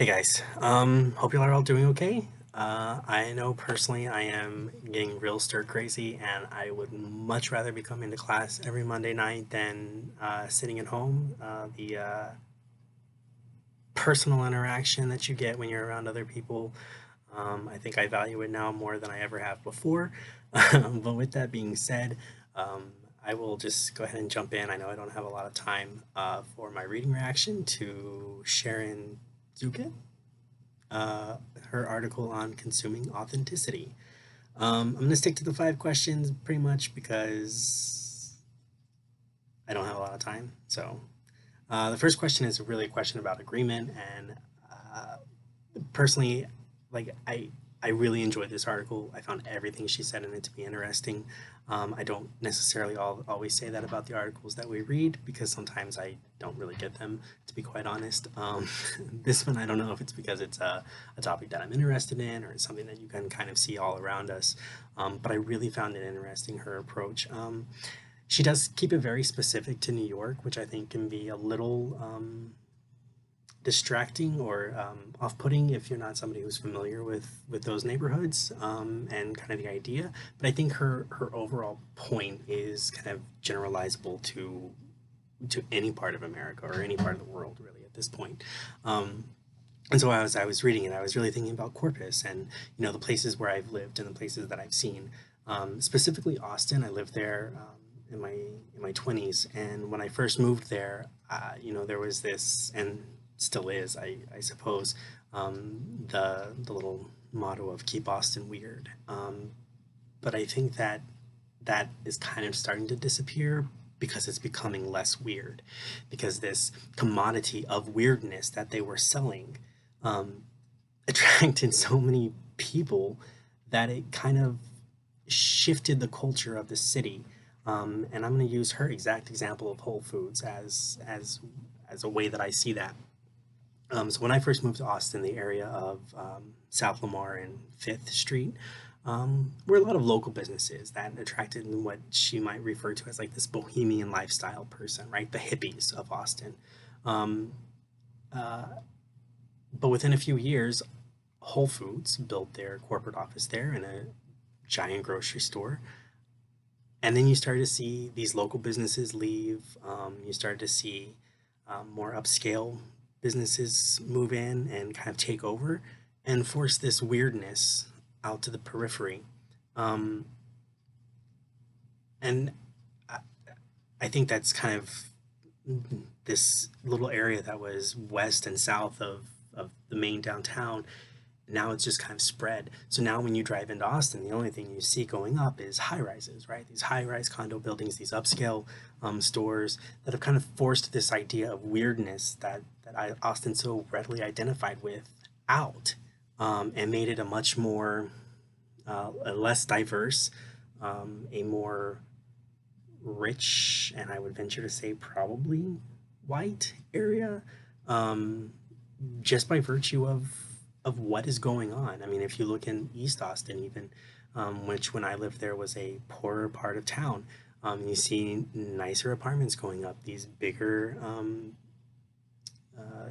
Hey guys, hope you are all doing okay. I know personally I am getting real stir crazy, and I would much rather be coming to class every Monday night than sitting at home. The personal interaction that you get when you're around other people, I think I value it now more than I ever have before. But with that being said, I will just go ahead and jump in. I know I don't have a lot of time for my reading reaction to Sharon Zukin, uh, her article on consuming authenticity. I'm going to stick to the five questions pretty much because I don't have a lot of time. The first question is really a question about agreement, and uh, personally, like I really enjoyed this article. I found everything she said in it to be interesting. I don't necessarily always say that about the articles that we read because sometimes I don't really get them, to be quite honest. This one, I don't know if it's because it's a topic that I'm interested in or it's something that you can kind of see all around us. But I really found it interesting, her approach. She does keep it very specific to New York, which I think can be a little distracting or off-putting if you're not somebody who's familiar with those neighborhoods and kind of the idea. But I think her overall point is kind of generalizable to any part of America or any part of the world really at this point. Um, and so as I was reading it, I was really thinking about Corpus and the places where I've lived and the places that I've seen. Specifically Austin, I lived there in my 20s, and when I first moved there, there was this, and still is, I suppose, the little motto of "Keep Austin Weird." But I think that that is kind of starting to disappear because it's becoming less weird, because this commodity of weirdness that they were selling um, attracted so many people that it kind of shifted the culture of the city. And I'm going to use her exact example of Whole Foods as a way that I see that. So when I first moved to Austin, the area of South Lamar and Fifth Street, were a lot of local businesses that attracted what she might refer to as like this bohemian lifestyle person, right? The hippies of Austin. Um, uh, but within a few years, Whole Foods built their corporate office there in a giant grocery store. And then you started to see these local businesses leave. You started to see more upscale businesses move in and kind of take over and force this weirdness out to the periphery. Um, and I, I think that's kind of this little area that was west and south of the main downtown. Now it's just kind of spread. So now when you drive into Austin, the only thing you see going up is high rises, right? These high rise condo buildings, these upscale stores that have kind of forced this idea of weirdness that Austin so readily identified with out, and made it a much more, a less diverse, a more rich, and I would venture to say probably white area, um, just by virtue of what is going on. I mean, if you look in East Austin, even, which when I lived there was a poorer part of town, you see nicer apartments going up, these bigger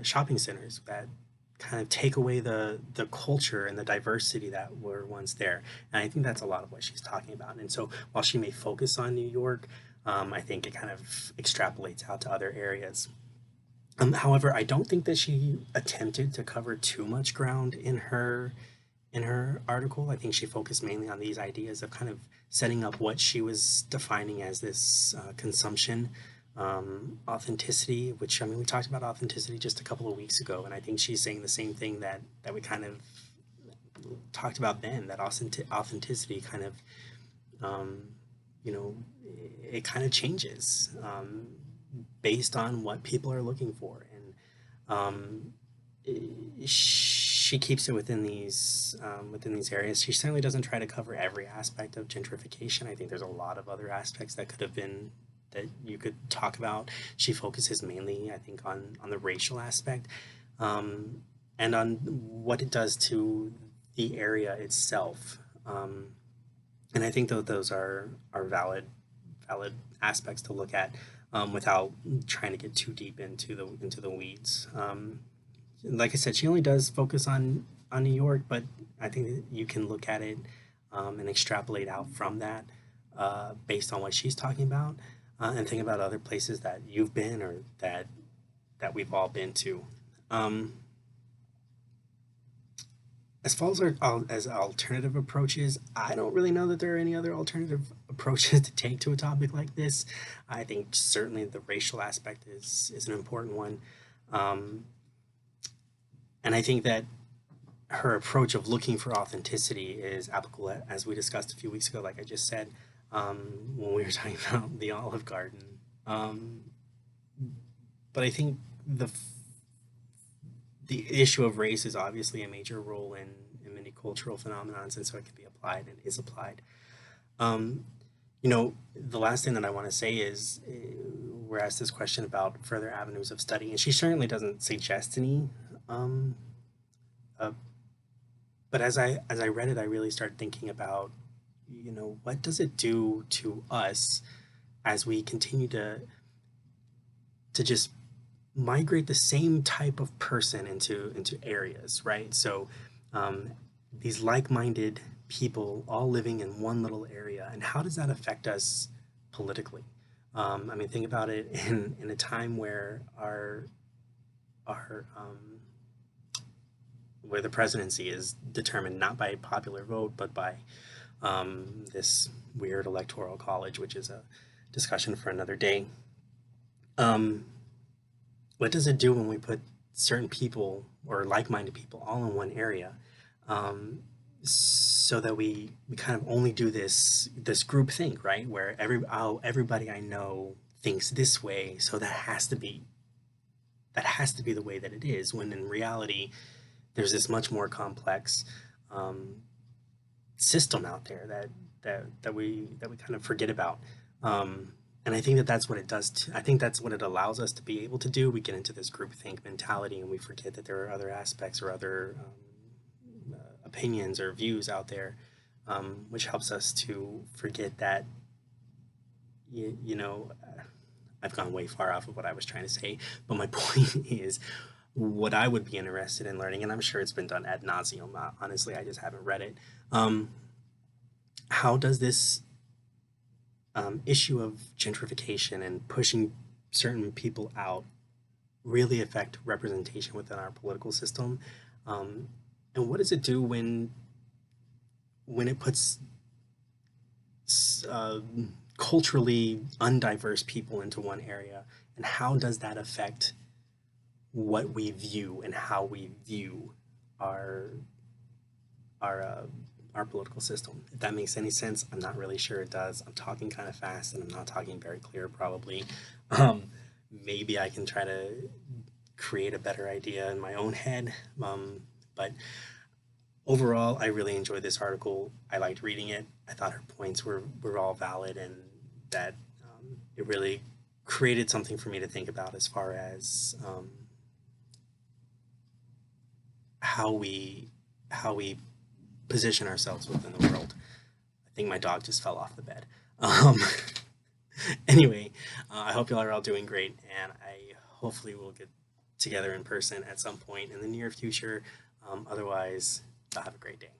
shopping centers that kind of take away the culture and the diversity that were once there. And I think that's a lot of what she's talking about. And so while she may focus on New York, I think it kind of extrapolates out to other areas. However, I don't think that she attempted to cover too much ground in her article. I think she focused mainly on these ideas of kind of setting up what she was defining as this consumption authenticity. Which, I mean, we talked about authenticity just a couple of weeks ago, and I think she's saying the same thing that we kind of talked about then. That authenticity kind of um, you know it kind of changes based on what people are looking for, and um, she keeps it within these areas. She certainly doesn't try to cover every aspect of gentrification. I think there's a lot of other aspects that could have been that you could talk about. She focuses mainly, I think, on the racial aspect, um, and on what it does to the area itself. And I think that those are valid aspects to look at, without trying to get too deep into the weeds. like I said, she only does focus on New York, but I think that you can look at it and extrapolate out from that based on what she's talking about, and think about other places that you've been or that we've all been to. Um, as far as as alternative approaches, I don't really know that there are any other alternative approaches to take to a topic like this. I think certainly the racial aspect is an important one. Um, and I think that her approach of looking for authenticity is applicable, as we discussed a few weeks ago, like I just said, when we were talking about the Olive Garden. Um, but I think the issue of race is obviously a major role in many cultural phenomenons, and so it can be applied and is applied. Um, the last thing that I want to say is we're asked this question about further avenues of study, and she certainly doesn't suggest any. Um, uh, but as I read it, I really started thinking about, what does it do to us as we continue to just migrate the same type of person into areas, right? So um, these like-minded people all living in one little area, and how does that affect us politically? I mean, think about it in a time where our where the presidency is determined not by popular vote, but by this weird electoral college, which is a discussion for another day. Um, what does it do when we put certain people or like-minded people all in one area, um, so that we kind of only do this group think, right, where everybody I know thinks this way, so that has to be the way that it is, when in reality there's this much more complex um, system out there that we kind of forget about. And I think that that's what it does. I think that's what it allows us to be able to do. We get into this groupthink mentality, and we forget that there are other aspects or other opinions or views out there, which helps us to forget that. I've gone way far off of what I was trying to say, but my point is, what I would be interested in learning, and I'm sure it's been done ad nauseum. Honestly, I just haven't read it. Um, how does this issue of gentrification and pushing certain people out really affect representation within our political system? Um, and what does it do when it puts uh, culturally undiverse people into one area? And how does that affect what we view and how we view our our uh, our political system? If that makes any sense, I'm not really sure it does. I'm talking kind of fast and I'm not talking very clear, probably. Um, Maybe I can try to create a better idea in my own head. But overall, I really enjoyed this article. I liked reading it. I thought her points were all valid, and that it really created something for me to think about as far as how we position ourselves within the world. I think my dog just fell off the bed. Um, anyway, I hope y'all are all doing great, and I hopefully will get together in person at some point in the near future. Otherwise, y'all have a great day.